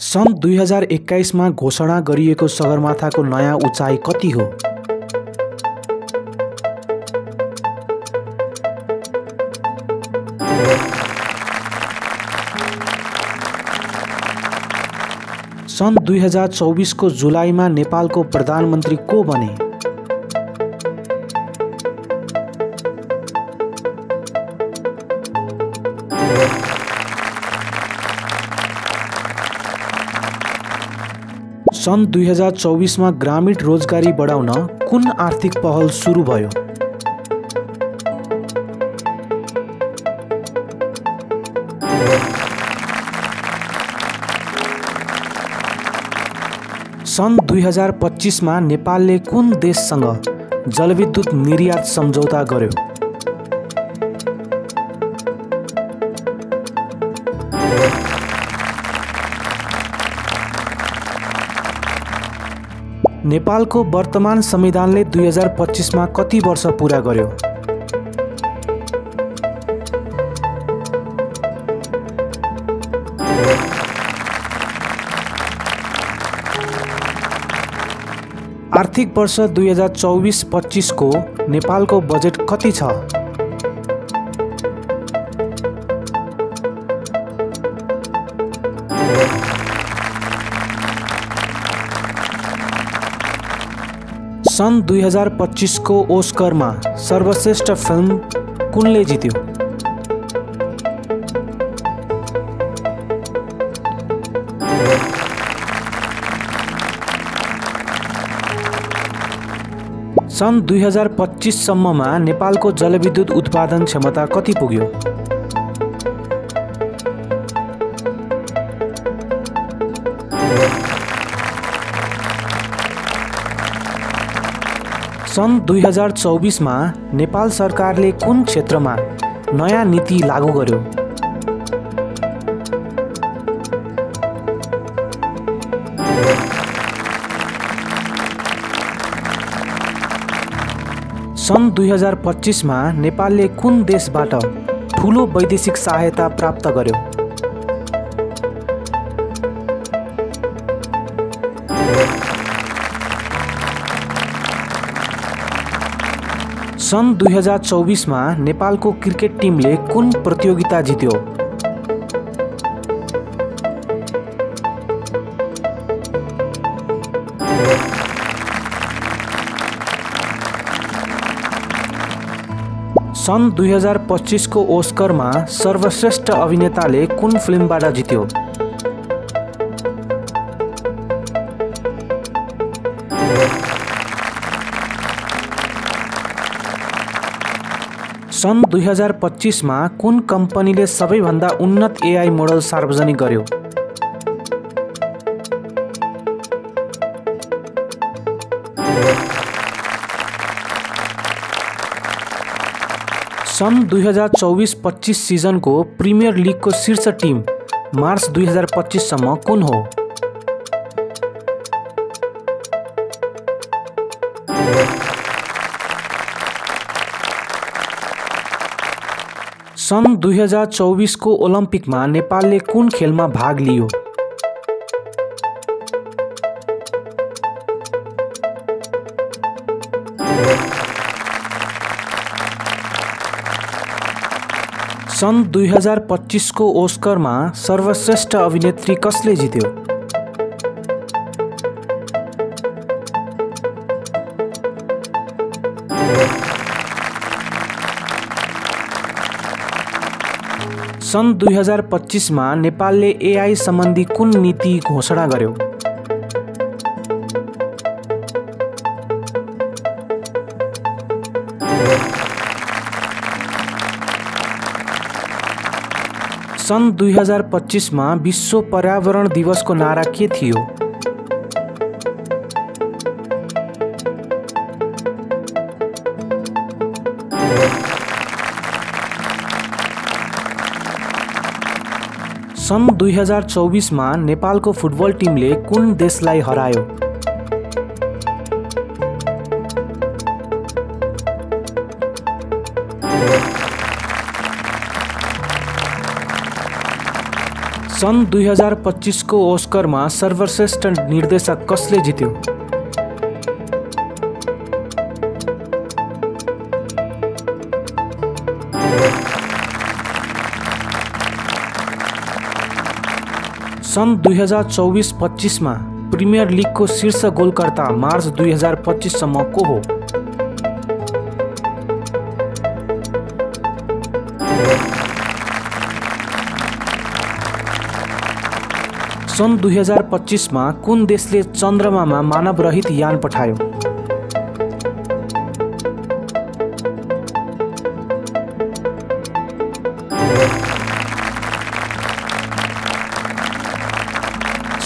सन् 2021 मा घोषणा गरिएको सगरमाथाको नयाँ उचाइ कति हो? सन् 2024 को जुलाईमा नेपालको प्रधानमन्त्री को बने? सन् 2024 मा ग्रामीण रोजगारी बढाउन कुन आर्थिक पहल सुरु भयो? सन् 2025 मा नेपालले कुन देशसँग जलविद्युत निर्यात सम्झौता गर्यो? नेपालको वर्तमान संविधानले 2025 मा कति वर्ष पूरा गर्यो? आर्थिक वर्ष 2024-25 को नेपालको बजेट कति छ? सन् 2025 को ओस्करमा सर्वश्रेष्ठ फिल्म कुनले जित्यो? सन् 2025 सम्ममा नेपालको जलविद्युत उत्पादन क्षमता कति पुग्यो? सन् 2024 मा नेपाल सरकारले कुन क्षेत्रमा नयाँ नीति लागू गर्यो? सन् 2025 मा नेपालले कुन देशबाट ठूलो वैदेशिक सहायता प्राप्त गर्यो? सन् 2024 मा नेपालको क्रिकेट टिमले कुन प्रतियोगिता जित्यो? सन् 2025 को ओस्करमा सर्वश्रेष्ठ अभिनेताले कुन फिल्मबाट जित्यो? सन् 2025 मा कुन कम्पनीले सबैभन्दा उन्नत एआई मोडल सार्वजनिक गर्यो? सन् 2024-25 सिजनको प्रिमियर लिगको शीर्ष टिम मार्च 2025 सम्म कुन हो? सन् 2024 को ओलम्पिकमा नेपालले कुन खेलमा भाग लियो? सन् 2025 को ओस्करमा सर्वश्रेष्ठ अभिनेत्री कसले जित्यो? सन् 2025 मा नेपालले एआई सम्बन्धी कुन नीति घोषणा गर्यो? सन् 2025 मा विश्व पर्यावरण दिवसको नारा के थियो? सन् 2024 मा नेपालको फुटबल टिमले कुन देशलाई हरायो? सन् 2025 को ओस्करमा सर्वश्रेष्ठ निर्देशक कसले जित्यो? सन् 2024-25 मा प्रिमियर लिगको शीर्ष गोलकर्ता मार्च 2025 सम्म को हो? सन् 2025 मा कुन देशले चन्द्रमामा मानवरहित यान पठायो?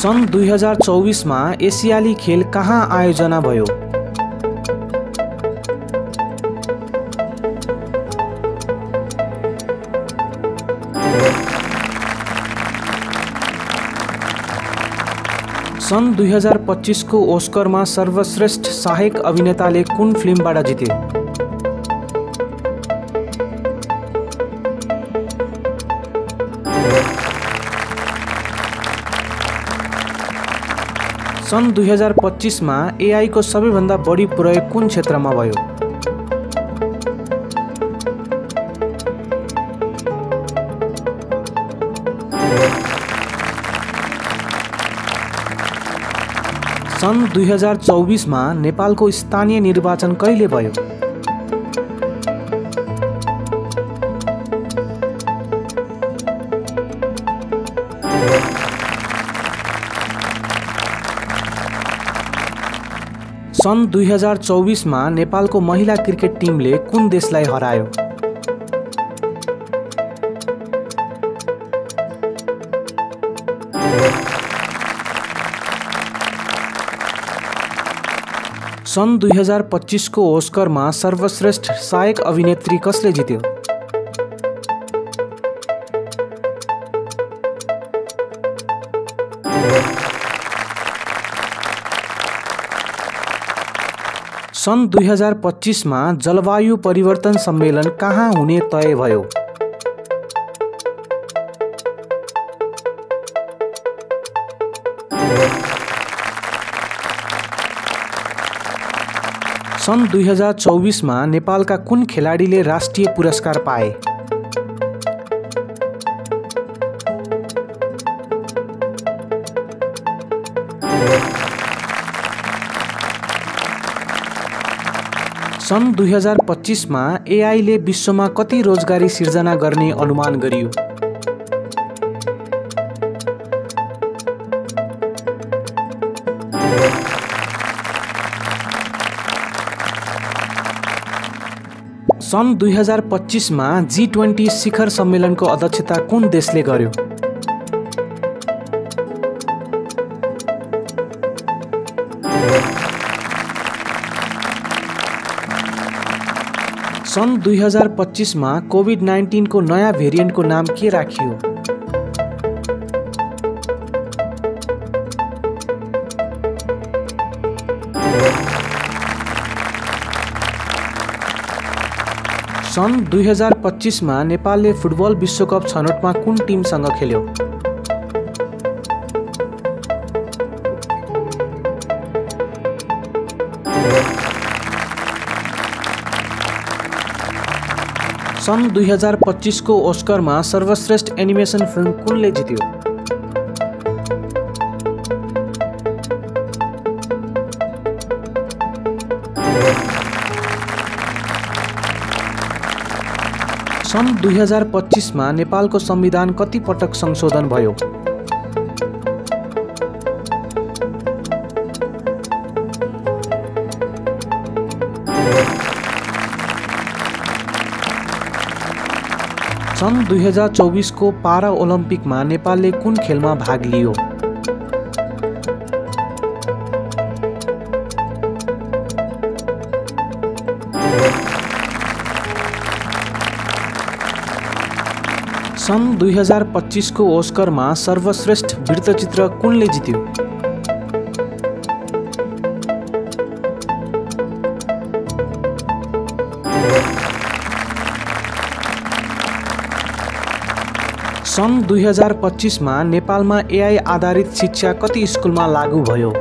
सन् 2024 मा एसियाली खेल कहाँ आयोजना भयो? सन् 2025 को ओस्करमा सर्वश्रेष्ठ सहायक अभिनेताले कुन फिल्मबाट जिते? सन् 2025 मा एआई को सबैभन्दा बढी प्रयोग कुन क्षेत्रमा भयो? सन् 2024 मा नेपालको स्थानीय निर्वाचन कहिले भयो? सन् 2024 मा नेपालको महिला क्रिकेट टिमले कुन देशलाई हरायो? सन् 2025 को ओस्करमा सर्वश्रेष्ठ सहायक अभिनेत्री कसले जित्यो? सन् 2025 मा जलवायु परिवर्तन सम्मेलन कहाँ हुने तय भयो? सन् 2024 मा नेपालका कुन खेलाडीले राष्ट्रिय पुरस्कार पाए? सन् 2025 मा एआईले विश्वमा कति रोजगारी सिर्जना गर्ने अनुमान गरियो? सन् 2025 मा G20 शिखर सम्मेलनको अध्यक्षता कुन देशले गर्यो? सन् 2025 मा कोभिड-19 को नयाँ भेरिएन्टको नाम के राखियो? सन् 2025 मा नेपालले फुटबल विश्वकप छनौटमा कुन टिमसँग खेल्यो? सन् 2025 को ओस्करमा सर्वश्रेष्ठ एनिमेसन फिल्म कुनले जित्यो? सन् 2025 मा नेपालको संविधान कति पटक संशोधन भयो? सन् 2024 को पारा ओलम्पिकमा नेपालले कुन खेलमा भाग लियो? सन् 2025 को ओस्करमा सर्वश्रेष्ठ वृत्तचित्र कुनले जित्यो? सन् 2025 मा नेपालमा एआई आधारित शिक्षा कति स्कुलमा लागू भयो?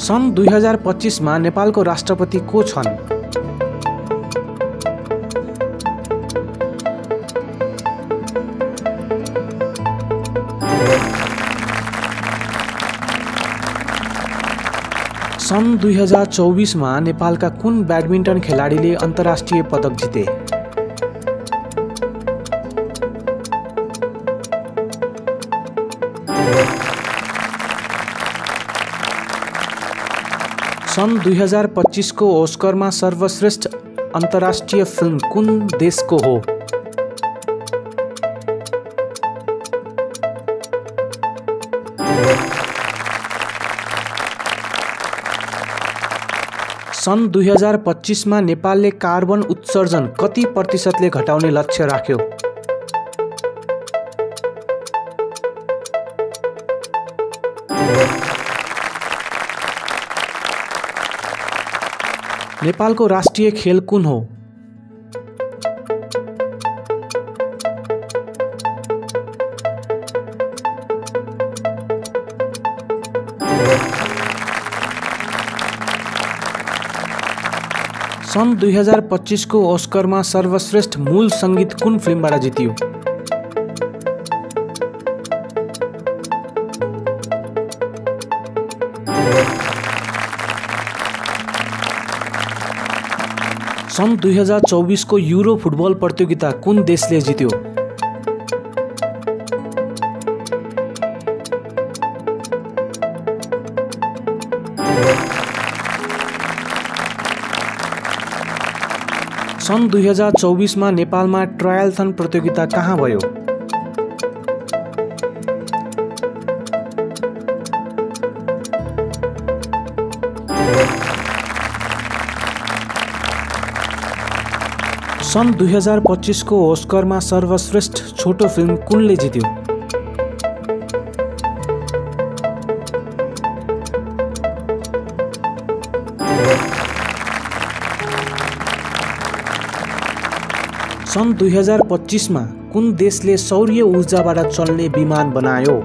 सन् 2025 मा नेपालको राष्ट्रपति को छन्? सन् 2024 मा नेपालका कुन ब्याडमिन्टन खेलाडीले अन्तर्राष्ट्रिय पदक जिते? सन् 2025 को ओस्करमा सर्वश्रेष्ठ अन्तर्राष्ट्रिय फिल्म कुन देशको हो? सन् 2025 मा नेपालले कार्बन उत्सर्जन कति प्रतिशतले घटाउने लक्ष्य राख्यो? नेपालको राष्ट्रिय खेल कुन हो? सन् 2025 को ओस्करमा सर्वश्रेष्ठ मूल सङ्गीत कुन फिल्मबाट जितियो? सन् 2024 को युरो फुटबल प्रतियोगिता कुन देशले जित्यो? सन् 2024 मा नेपालमा ट्रायलथन प्रतियोगिता कहाँ भयो? सन् 2025 को ओस्करमा सर्वश्रेष्ठ छोटो फिल्म कुनले जित्यो? सन् 2025 मा कुन देशले सौर्य ऊर्जाबाट चल्ने विमान बनायो?